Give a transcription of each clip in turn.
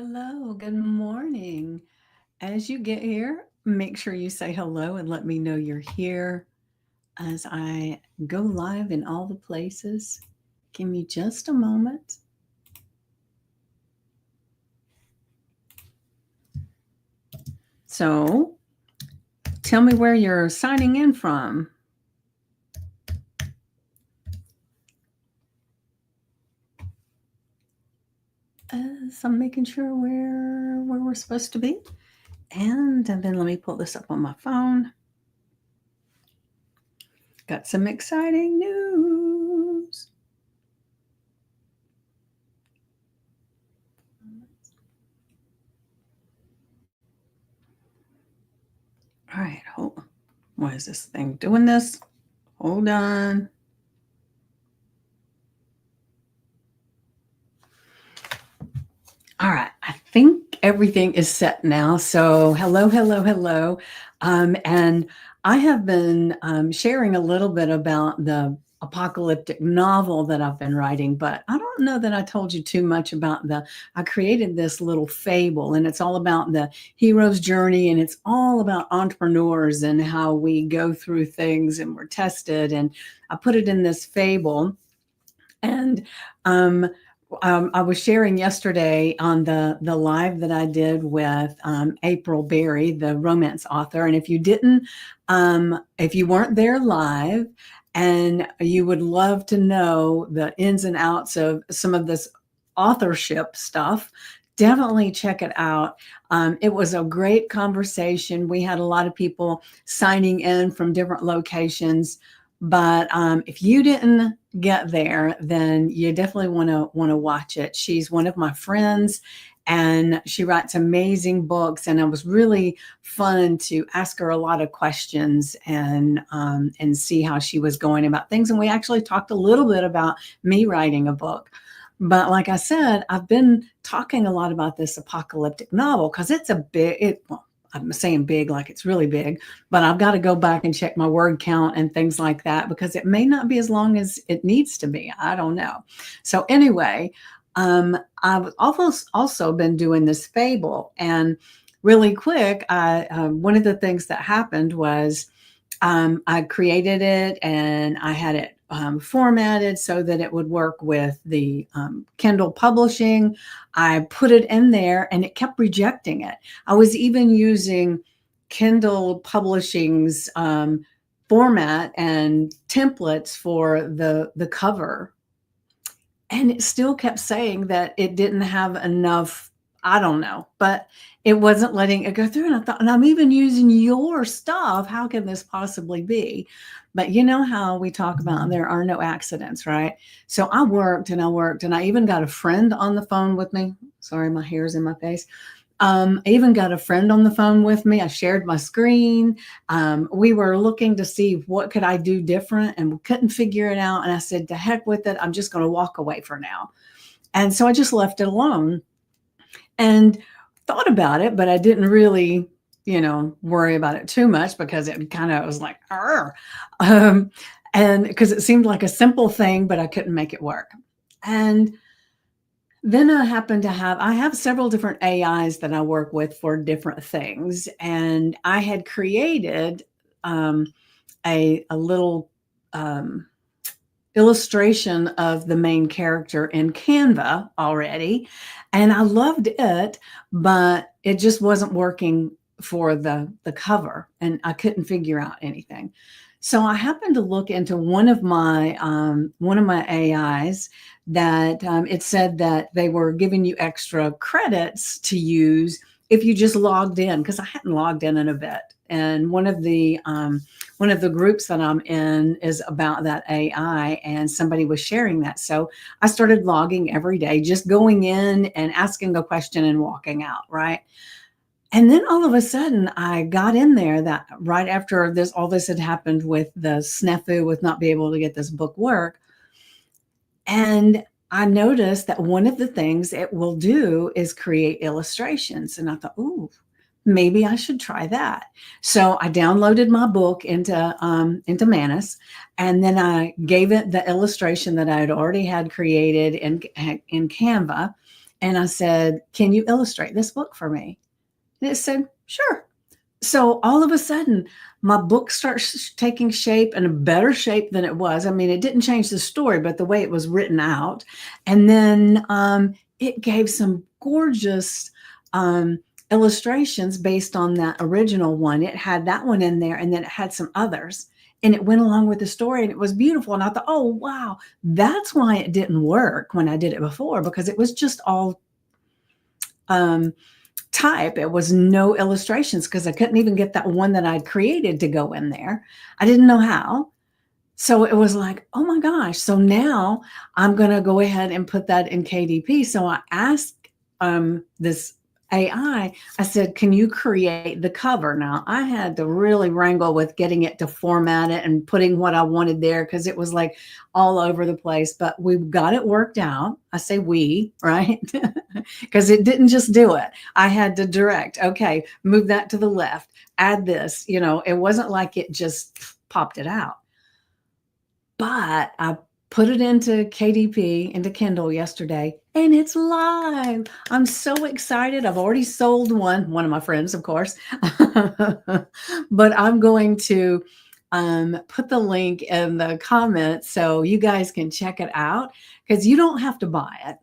Hello, good morning. As you get here, make sure you say hello and let me know you're here as I go live in all the places. Give me just a moment. So, tell me where you're signing in from. As I'm making sure where we're supposed to be. And then let me pull this up on my phone. Got some exciting news. All right, hold on. Why is this thing doing this? Hold on. All right, I think everything is set now. So, hello, hello, hello. And I have been sharing a little bit about the apocalyptic novel that I've been writing, but I don't know that I told you too much about I created this little fable, and it's all about the hero's journey, and it's all about entrepreneurs and how we go through things and we're tested. And I put it in this fable. And I was sharing yesterday on the live that I did with April Berry, the romance author. And if you weren't there live, and you would love to know the ins and outs of some of this authorship stuff, definitely check it out. It was a great conversation. We had a lot of people signing in from different locations. But if you didn't get there, then you definitely want to watch it. She's one of my friends, and she writes amazing books. And it was really fun to ask her a lot of questions and see how she was going about things. And we actually talked a little bit about me writing a book. But like I said, I've been talking a lot about this apocalyptic novel because it's a big. Well, I'm saying big like it's really big, but I've got to go back and check my word count and things like that because it may not be as long as it needs to be. I don't know. So anyway, I've also been doing this fable, and really quick, one of the things that happened was I created it and I had it formatted so that it would work with the Kindle publishing. I put it in there and it kept rejecting it. I was even using Kindle publishing's format and templates for the cover, and it still kept saying that it didn't have enough. I don't know, but it wasn't letting it go through. And I thought, and I'm even using your stuff. How can this possibly be? But you know how we talk about there are no accidents, right? So I worked and I worked, and I even got a friend on the phone with me. Sorry, my hair's in my face. I even got a friend on the phone with me. I shared my screen. We were looking to see what could I do different, and we couldn't figure it out. And I said, to heck with it. I'm just going to walk away for now. And so I just left it alone and thought about it, but I didn't really, worry about it too much because it kind of was like, and because it seemed like a simple thing, but I couldn't make it work. And then I have several different AIs that I work with for different things. And I had created a little illustration of the main character in Canva already. And I loved it, but it just wasn't working for the cover, and I couldn't figure out anything. So I happened to look into one of my AIs that it said that they were giving you extra credits to use if you just logged in, because I hadn't logged in a bit. And one of the groups that I'm in is about that AI, and somebody was sharing that. So I started logging every day, just going in and asking a question and walking out, right? And then all of a sudden I got in there that right after all this had happened with the snafu with not being able to get this book work. And I noticed that one of the things it will do is create illustrations. And I thought, ooh, maybe I should try that. So I downloaded my book into Manus, and then I gave it the illustration that I had already had created in Canva. And I said, can you illustrate this book for me? And it said, sure. So all of a sudden, my book starts taking shape, and a better shape than it was. I mean, it didn't change the story, but the way it was written out. And then it gave some gorgeous illustrations based on that original one. It had that one in there, and then it had some others. And it went along with the story, and it was beautiful. And I thought, oh, wow, that's why it didn't work when I did it before, because it was just all type. It was no illustrations because I couldn't even get that one that I'd created to go in there. I didn't know how. So it was like, oh my gosh. So now I'm going to go ahead and put that in KDP. So I asked this AI, I said, can you create the cover? Now I had to really wrangle with getting it to format it and putting what I wanted there, because it was like all over the place, but we got it worked out. I say we, right? Because it didn't just do it. I had to direct, okay, move that to the left, add this, it wasn't like it just popped it out. But I put it into KDP, into Kindle yesterday, and it's live. I'm so excited. I've already sold one of my friends, of course, but I'm going to put the link in the comments so you guys can check it out, because you don't have to buy it,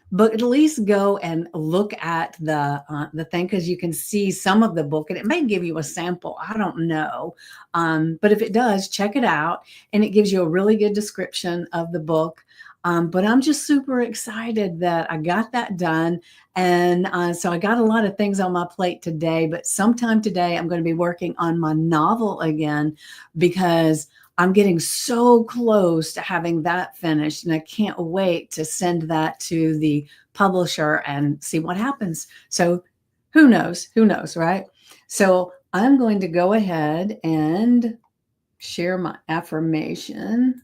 but at least go and look at the thing, because you can see some of the book, and it may give you a sample. I don't know. But if it does, check it out. And it gives you a really good description of the book. But I'm just super excited that I got that done. And so I got a lot of things on my plate today, but sometime today I'm going to be working on my novel again, because I'm getting so close to having that finished, and I can't wait to send that to the publisher and see what happens. So who knows, right? So I'm going to go ahead and share my affirmation.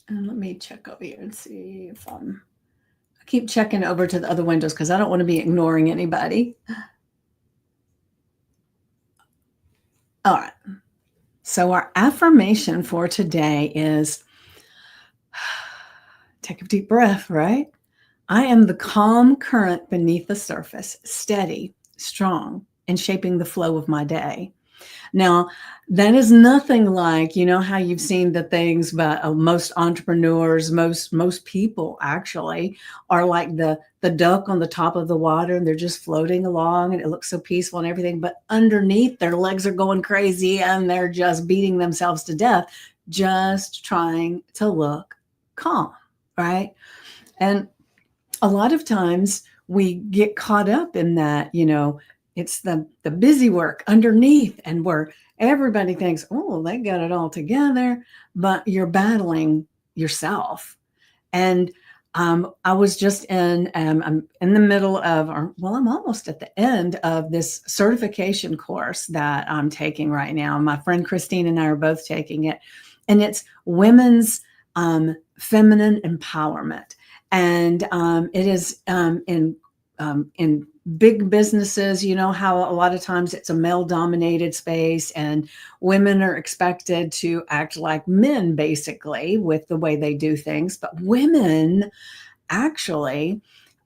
And let me check over here and see if I keep checking over to the other windows because I don't want to be ignoring anybody. All right. So our affirmation for today is, take a deep breath, right? I am the calm current beneath the surface, steady, strong, and shaping the flow of my day. Now, that is nothing like, how you've seen the things, but most entrepreneurs, most people actually are like the duck on the top of the water, and they're just floating along, and it looks so peaceful and everything. But underneath, their legs are going crazy, and they're just beating themselves to death, just trying to look calm, right? And a lot of times we get caught up in that, it's the busy work underneath, and where everybody thinks, oh, they got it all together, but you're battling yourself. And I was just I'm in the middle of, I'm almost at the end of this certification course that I'm taking right now. My friend Christine and I are both taking it, and it's women's feminine empowerment. And it is in big businesses, how a lot of times it's a male-dominated space, and women are expected to act like men, basically, with the way they do things. But women actually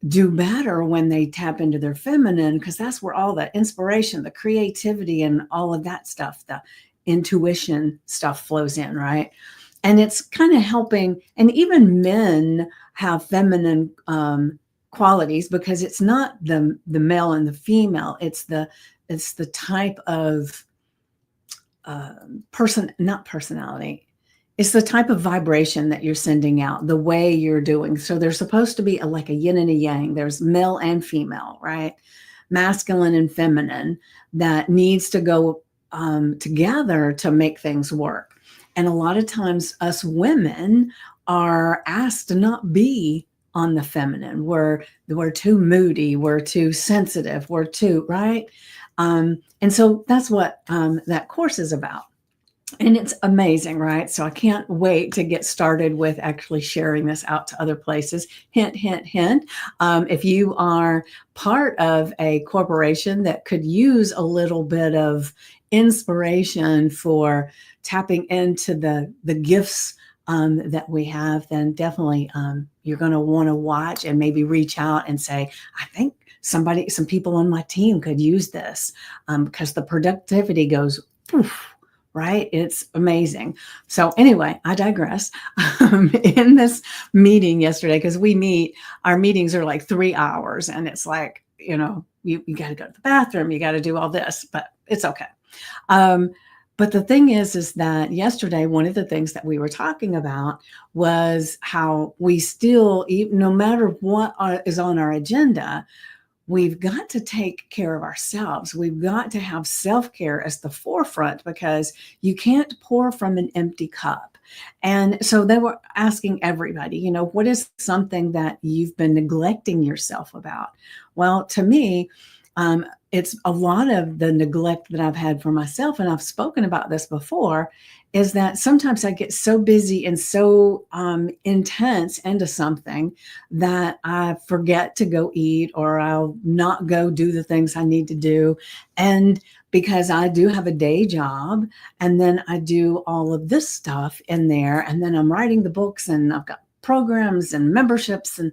do better when they tap into their feminine, because that's where all the inspiration, the creativity, and all of that stuff, the intuition stuff flows in, right? And it's kind of helping, and even men have feminine qualities, because it's not the male and the female. It's the type of not personality. It's the type of vibration that you're sending out, the way you're doing. So there's supposed to be like a yin and a yang. There's male and female, right? Masculine and feminine, that needs to go together to make things work. And a lot of times us women are asked to not be on the feminine. We're too moody, we're too sensitive, we're too, right? And so that's what that course is about. And it's amazing, right? So I can't wait to get started with actually sharing this out to other places. Hint, hint, hint. If you are part of a corporation that could use a little bit of inspiration for tapping into the gifts that we have, then definitely you're going to want to watch and maybe reach out and say, I think some people on my team could use this, because the productivity goes poof, right? It's amazing. So anyway, I digress. In this meeting yesterday, because our meetings are like 3 hours, and it's like, you got to go to the bathroom, you got to do all this, but it's okay. But the thing is that yesterday, one of the things that we were talking about was how we still, no matter what is on our agenda, we've got to take care of ourselves. We've got to have self-care as the forefront, because you can't pour from an empty cup. And so they were asking everybody, what is something that you've been neglecting yourself about? Well, to me, it's a lot of the neglect that I've had for myself, and I've spoken about this before, is that sometimes I get so busy and so intense into something that I forget to go eat, or I'll not go do the things I need to do. And because I do have a day job, and then I do all of this stuff in there, and then I'm writing the books, and I've got programs and memberships, and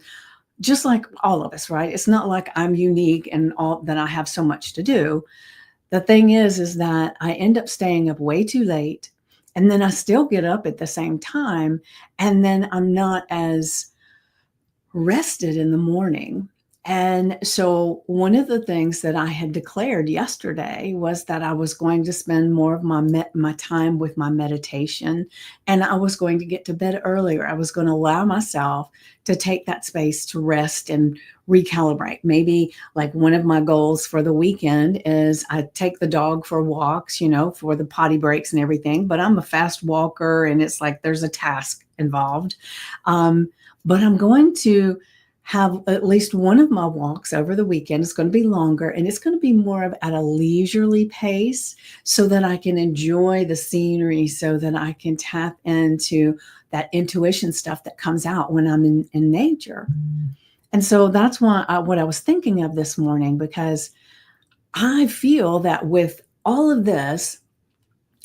just like all of us, right? It's not like I'm unique and all that I have so much to do. The thing is that I end up staying up way too late, and then I still get up at the same time, and then I'm not as rested in the morning. And so one of the things that I had declared yesterday was that I was going to spend more of my time with my meditation, and I was going to get to bed earlier. I was going to allow myself to take that space to rest and recalibrate. Maybe like one of my goals for the weekend is I take the dog for walks, for the potty breaks and everything, but I'm a fast walker, and it's like there's a task involved. But I'm going to have at least one of my walks over the weekend. It's going to be longer, and it's going to be more of at a leisurely pace, so that I can enjoy the scenery, so that I can tap into that intuition stuff that comes out when I'm in nature. And so that's what I was thinking of this morning, because I feel that with all of this,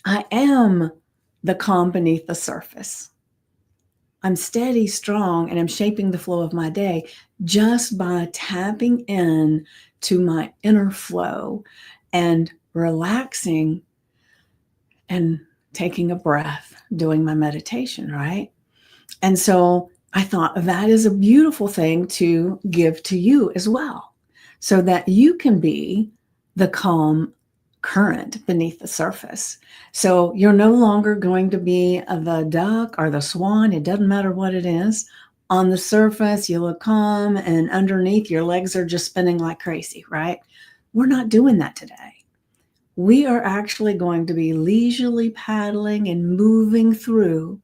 I am the calm beneath the surface. I'm steady, strong, and I'm shaping the flow of my day just by tapping in to my inner flow and relaxing and taking a breath, doing my meditation, right? And so I thought that is a beautiful thing to give to you as well, so that you can be the calm current beneath the surface. So you're no longer going to be the duck or the swan. It doesn't matter what it is. On the surface, you look calm, and underneath, your legs are just spinning like crazy, right? We're not doing that today. We are actually going to be leisurely paddling and moving through,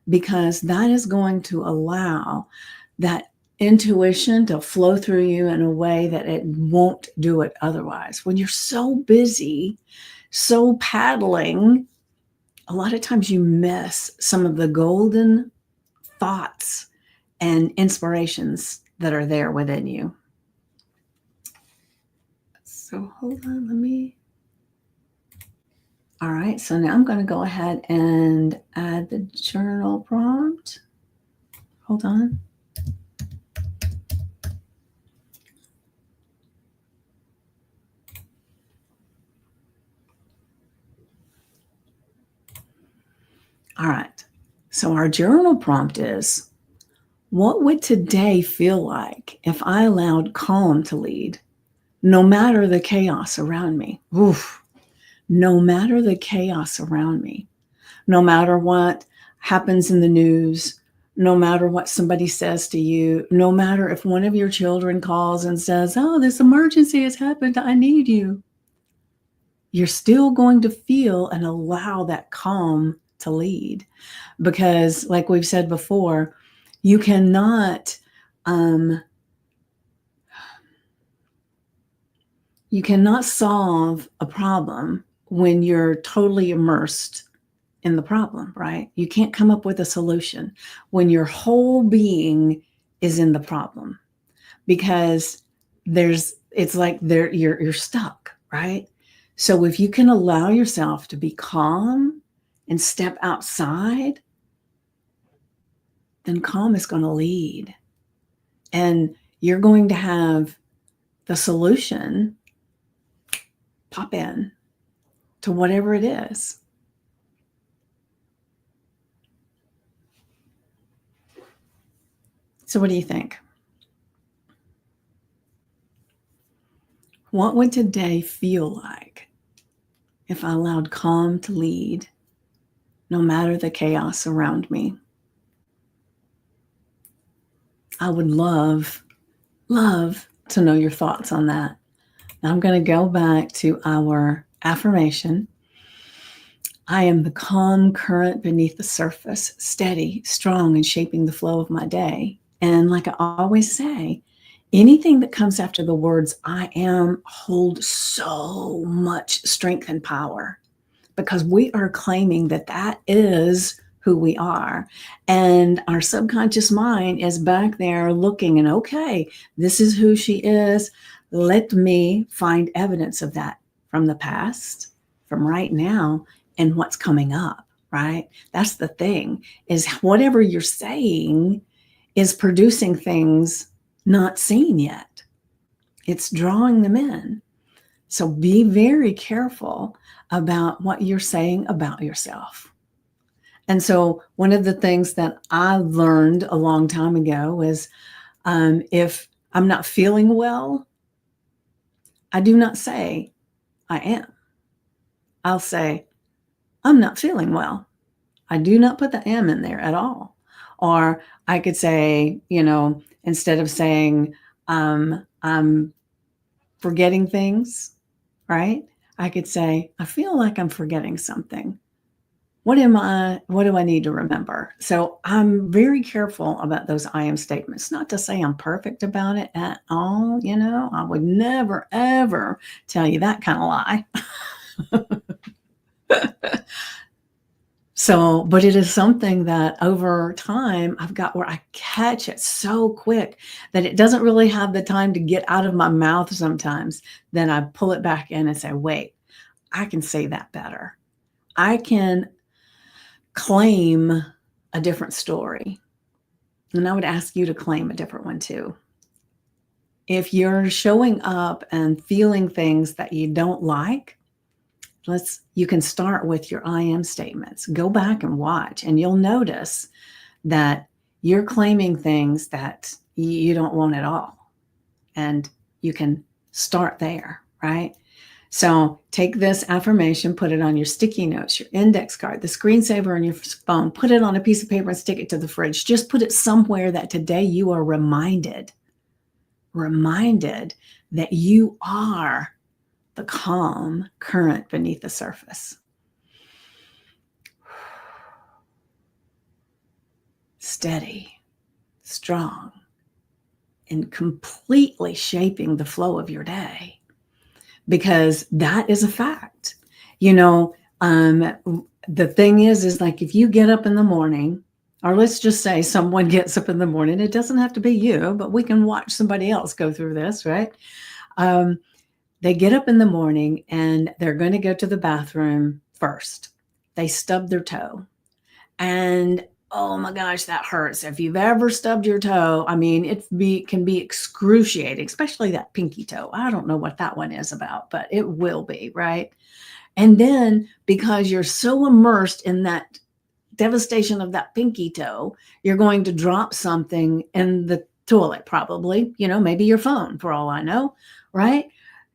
because that is going to allow that intuition to flow through you in a way that it won't do it otherwise. When you're so busy, so paddling, a lot of times you miss some of the golden thoughts and inspirations that are there within you. So hold on, all right, so now I'm going to go ahead and add the journal prompt. Hold on. All right, so our journal prompt is, what would today feel like if I allowed calm to lead, no matter the chaos around me? Oof. No matter the chaos around me, no matter what happens in the news, no matter what somebody says to you, no matter if one of your children calls and says, oh, this emergency has happened, I need you. You're still going to feel and allow that calm to lead, because like we've said before, you cannot solve a problem when you're totally immersed in the problem, right? You can't come up with a solution when your whole being is in the problem, because you're stuck, right? So if you can allow yourself to be calm and step outside, then calm is going to lead. And you're going to have the solution pop in to whatever it is. So what do you think? What would today feel like if I allowed calm to lead, no matter the chaos around me? I would love to know your thoughts on that. Now I'm going to go back to our affirmation. I am the calm current beneath the surface, steady, strong, and shaping the flow of my day. And like I always say, anything that comes after the words I am hold so much strength and power, because we are claiming that that is who we are. And our subconscious mind is back there looking and, okay, this is who she is. Let me find evidence of that from the past, from right now, and what's coming up, right? That's the thing, is whatever you're saying is producing things not seen yet. It's drawing them in. So be very careful about what you're saying about yourself. And so one of the things that I learned a long time ago is if I'm not feeling well, I do not say I am. I'll say, I'm not feeling well. I do not put the am in there at all. Or I could say, instead of saying I'm forgetting things, right? I could say, I feel like I'm forgetting something. What do I need to remember? So I'm very careful about those I am statements. Not to say I'm perfect about it at all. I would never, ever tell you that kind of lie. So, but it is something that over time I've got where I catch it so quick that it doesn't really have the time to get out of my mouth sometimes. Then I pull it back in and say, wait, I can say that better. I can claim a different story. And I would ask you to claim a different one too. If you're showing up and feeling things that you don't like, you can start with your I am statements. Go back and watch, and you'll notice that you're claiming things that you don't want at all. And you can start there, right? So take this affirmation, put it on your sticky notes, your index card, the screensaver on your phone, put it on a piece of paper and stick it to the fridge. Just put it somewhere that today you are reminded that you are the calm current beneath the surface. Steady, strong, and completely shaping the flow of your day. Because that is a fact. The thing is like if you get up in the morning, or let's just say someone gets up in the morning, it doesn't have to be you, but we can watch somebody else go through this, right? They get up in the morning and they're going to go to the bathroom first. They stub their toe. And oh my gosh, that hurts. If you've ever stubbed your toe, I mean, can be excruciating, especially that pinky toe. I don't know what that one is about, but it will be, right? And then because you're so immersed in that devastation of that pinky toe, you're going to drop something in the toilet, probably, maybe your phone for all I know, right?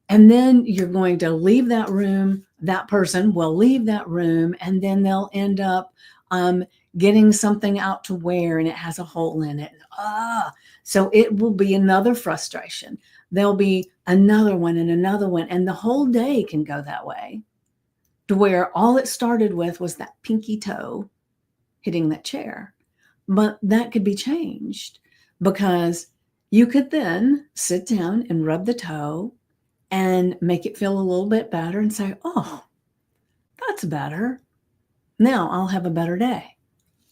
And then you're going to leave that room. That person will leave that room, and then they'll end up getting something out to wear, and it has a hole in it. So it will be another frustration. There'll be another one and another one. And the whole day can go that way, to where all it started with was that pinky toe hitting that chair. But that could be changed, because you could then sit down and rub the toe and make it feel a little bit better and say, oh, that's better. Now I'll have a better day.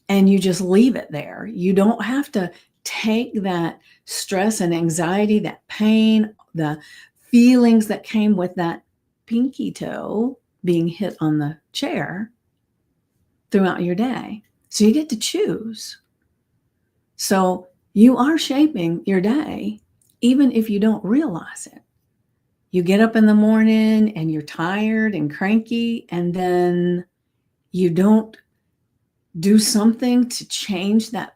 And you just leave it there. You don't have to take that stress and anxiety, that pain, the feelings that came with that pinky toe being hit on the chair throughout your day. So you get to choose. So you are shaping your day, even if you don't realize it. You get up in the morning and you're tired and cranky, and then you don't do something to change that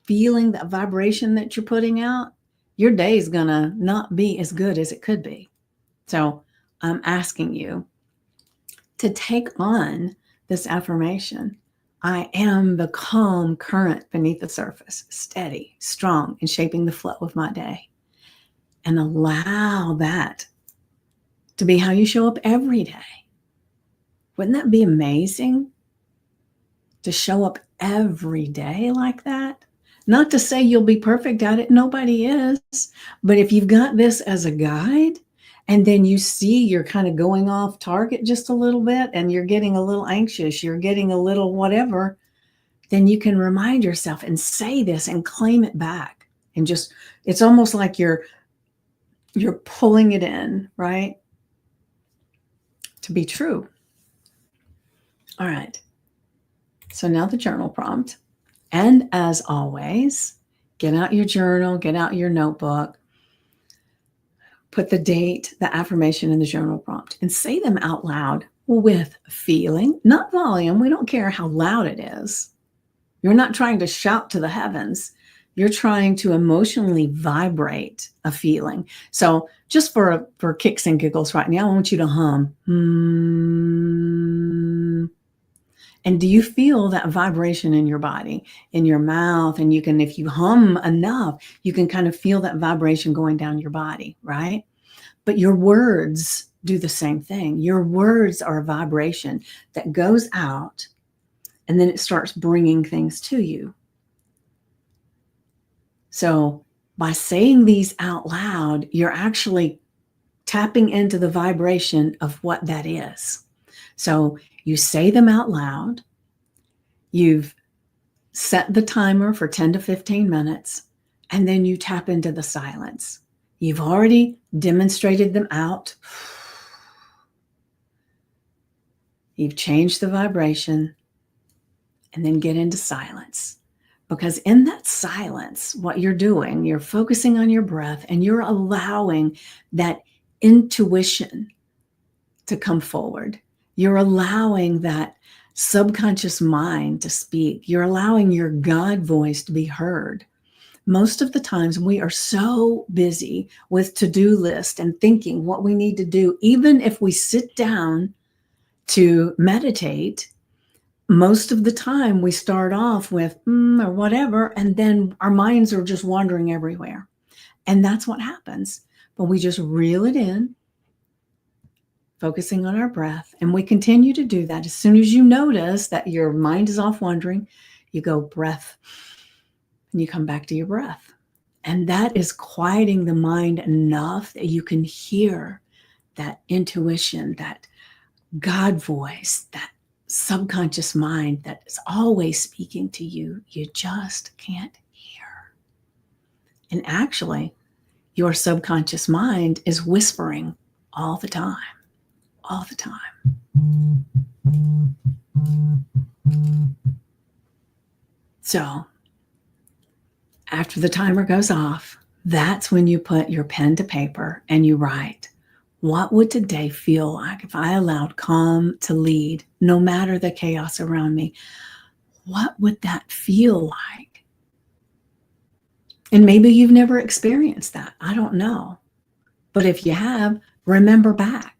feeling, that vibration that you're putting out, your day is going to not be as good as it could be. So I'm asking you to take on this affirmation. I am the calm current beneath the surface, steady, strong, and shaping the flow of my day. And allow that to be how you show up every day. Wouldn't that be amazing? To show up every day like that? Not to say you'll be perfect at it, nobody is. But if you've got this as a guide, and then you see you're kind of going off target just a little bit, and you're getting a little anxious, you're getting a little whatever, then you can remind yourself and say this and claim it back. And just, it's almost like you're pulling it in, right? To be true. All right. So now the journal prompt. And as always, get out your journal, get out your notebook, put the date, the affirmation in the journal prompt, and say them out loud with feeling, not volume. We don't care how loud it is. You're not trying to shout to the heavens. You're trying to emotionally vibrate a feeling. So just for kicks and giggles right now, I want you to hum. And do you feel that vibration in your body, in your mouth? And you can, if you hum enough, you can kind of feel that vibration going down your body, right? But your words do the same thing. Your words are a vibration that goes out, and then it starts bringing things to you. So by saying these out loud, you're actually tapping into the vibration of what that is. So you say them out loud. You've set the timer for 10 to 15 minutes, and then you tap into the silence. You've already demonstrated them out. You've changed the vibration, and then get into silence. Because in that silence, what you're doing, you're focusing on your breath, and you're allowing that intuition to come forward. You're allowing that subconscious mind to speak. You're allowing your God voice to be heard. Most of the times we are so busy with to-do list and thinking what we need to do. Even if we sit down to meditate, most of the time we start off with or whatever, and then our minds are just wandering everywhere. And that's what happens. But we just reel it in, focusing on our breath. And we continue to do that. As soon as you notice that your mind is off wandering, you go breath, and you come back to your breath. And that is quieting the mind enough that you can hear that intuition, that God voice, that subconscious mind that is always speaking to you. You just can't hear. And actually, your subconscious mind is whispering all the time. All the time. So after the timer goes off, that's when you put your pen to paper and you write, what would today feel like if I allowed calm to lead, no matter the chaos around me? What would that feel like? And maybe you've never experienced that. I don't know. But if you have, remember back.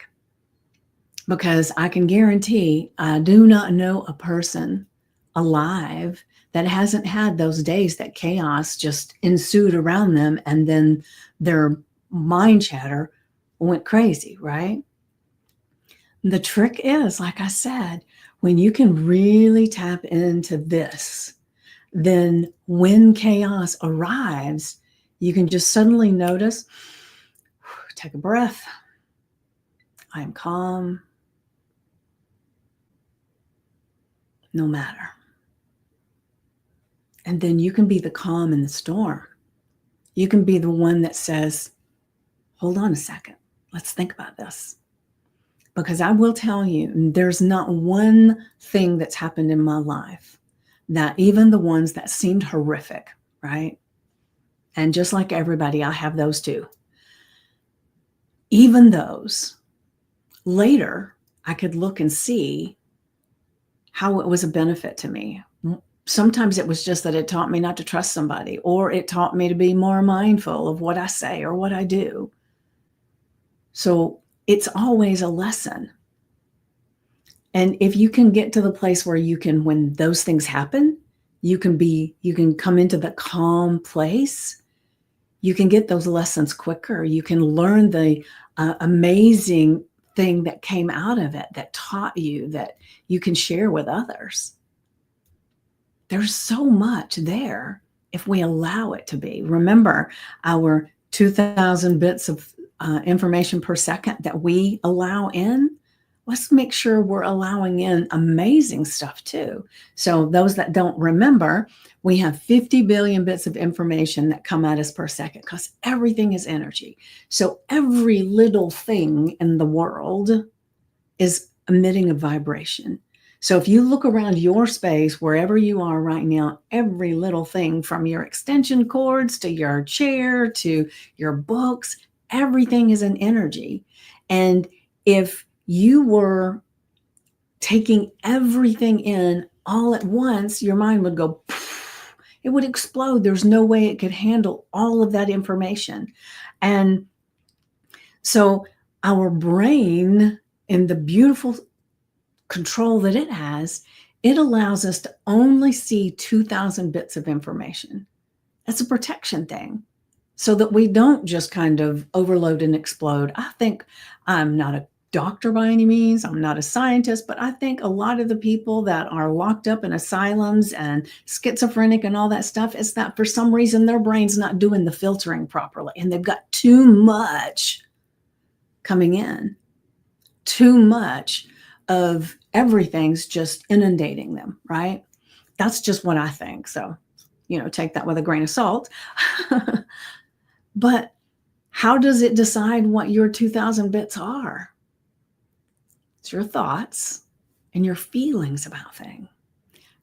Because I can guarantee I do not know a person alive that hasn't had those days that chaos just ensued around them, and then their mind chatter went crazy, right? The trick is, like I said, when you can really tap into this, then when chaos arrives, you can just suddenly notice, take a breath. I am calm, no matter. And then you can be the calm in the storm. You can be the one that says, hold on a second. Let's think about this. Because I will tell you, there's not one thing that's happened in my life, that even the ones that seemed horrific, right? And just like everybody, I have those too. Even those, later, I could look and see how it was a benefit to me. Sometimes it was just that it taught me not to trust somebody, or it taught me to be more mindful of what I say or what I do. So it's always a lesson. And if you can get to the place where you can, when those things happen, you can come into the calm place, you can get those lessons quicker. You can learn the amazing thing that came out of it, that taught you, that you can share with others. There's so much there if we allow it to be. Remember our 2,000 bits of information per second that we allow in. Let's make sure we're allowing in amazing stuff too. So those that don't remember, we have 50 billion bits of information that come at us per second, because everything is energy. So every little thing in the world is emitting a vibration. So if you look around your space, wherever you are right now, every little thing from your extension cords to your chair to your books, everything is an energy. And if you were taking everything in all at once, your mind would go, it would explode. There's no way it could handle all of that information. And so our brain, in the beautiful control that it has, it allows us to only see 2,000 bits of information. That's a protection thing, so that we don't just kind of overload and explode. I think, I'm not a doctor by any means, I'm not a scientist, but I think a lot of the people that are locked up in asylums and schizophrenic and all that stuff is that for some reason their brain's not doing the filtering properly, and they've got too much coming in, too much of everything's just inundating them, right? That's just what I think. So, take that with a grain of salt. But how does it decide what your 2,000 bits are? It's your thoughts and your feelings about things,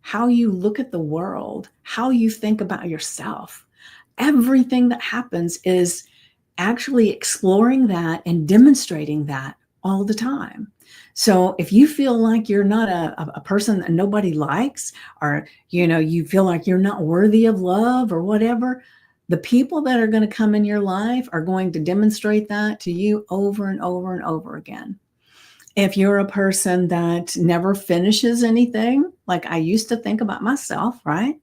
how you look at the world, how you think about yourself. Everything that happens is actually exploring that and demonstrating that all the time. So if you feel like you're not a person that nobody likes, or you feel like you're not worthy of love or whatever, the people that are going to come in your life are going to demonstrate that to you over and over and over again. If you're a person that never finishes anything, like I used to think about myself, right?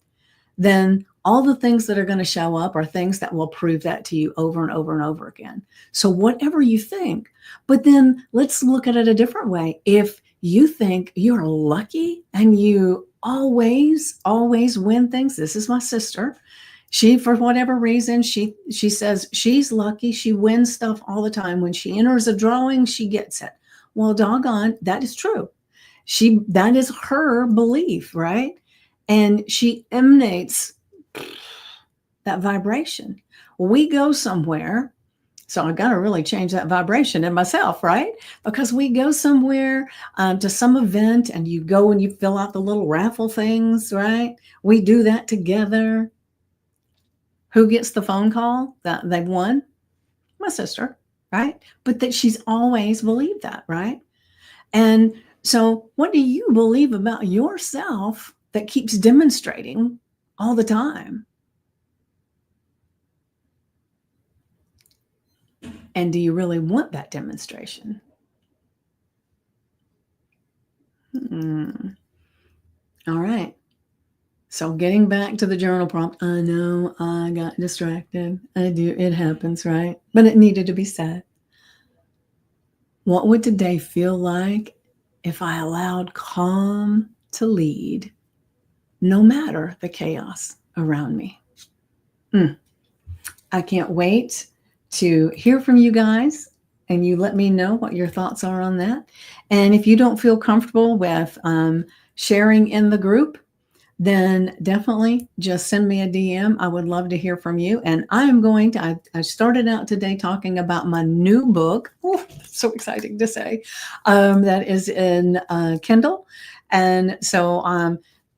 Then all the things that are going to show up are things that will prove that to you over and over and over again. So whatever you think, but then let's look at it a different way. If you think you're lucky and you always win things, this is my sister. She, for whatever reason, she says she's lucky. She wins stuff all the time. When she enters a drawing, she gets it. Well, doggone, that is true. That is her belief, right? And she emanates that vibration. We go somewhere, so I got to really change that vibration in myself, right? Because we go somewhere to some event, and you go and you fill out the little raffle things, right? We do that together. Who gets the phone call that they've won? My sister, right? But that she's always believed that, right? And so what do you believe about yourself that keeps demonstrating all the time? And do you really want that demonstration? All right. So getting back to the journal prompt, I know I got distracted. I do. It happens, right? But it needed to be said. What would today feel like if I allowed calm to lead, no matter the chaos around me? I can't wait to hear from you guys, and you let me know what your thoughts are on that. And if you don't feel comfortable with sharing in the group, then definitely just send me a DM. I would love to hear from you. And I'm going to, I started out today talking about my new book. Oh, so exciting to say. That is in Kindle. And so,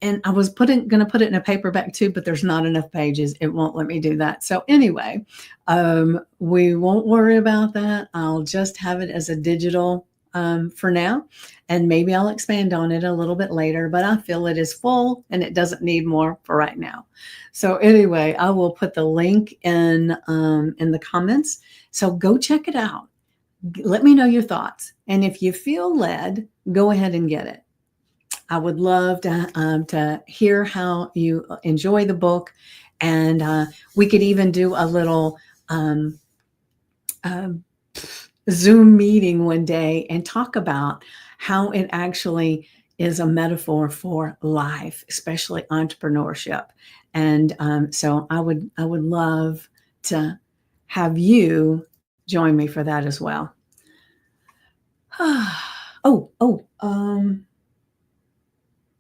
and I was going to put it in a paperback too, but there's not enough pages. It won't let me do that. So anyway, we won't worry about that. I'll just have it as a digital for now, and maybe I'll expand on it a little bit later, but I feel it is full and it doesn't need more for right now. So anyway, I will put the link in the comments. So go check it out. Let me know your thoughts. And if you feel led, go ahead and get it. I would love to hear how you enjoy the book. And we could even do a little uh, Zoom meeting one day and talk about how it actually is a metaphor for life, especially entrepreneurship. And so I would love to have you join me for that as well.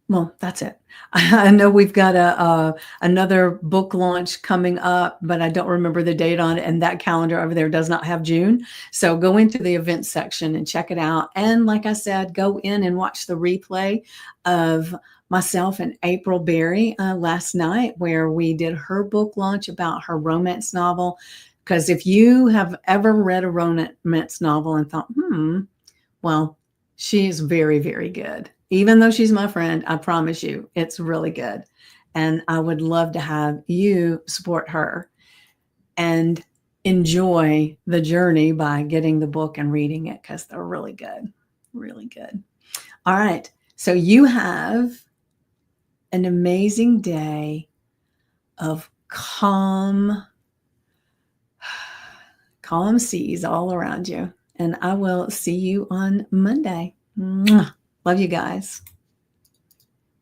Well, that's it. I know we've got another book launch coming up, but I don't remember the date on it. And that calendar over there does not have June. So go into the events section and check it out. And like I said, go in and watch the replay of myself and April Berry last night, where we did her book launch about her romance novel. Because if you have ever read a romance novel and thought, well, she's very, very good. Even though she's my friend, I promise you, it's really good. And I would love to have you support her and enjoy the journey by getting the book and reading it, because they're really good. Really good. All right. So you have an amazing day of calm seas all around you. And I will see you on Monday. Mwah. Love you guys.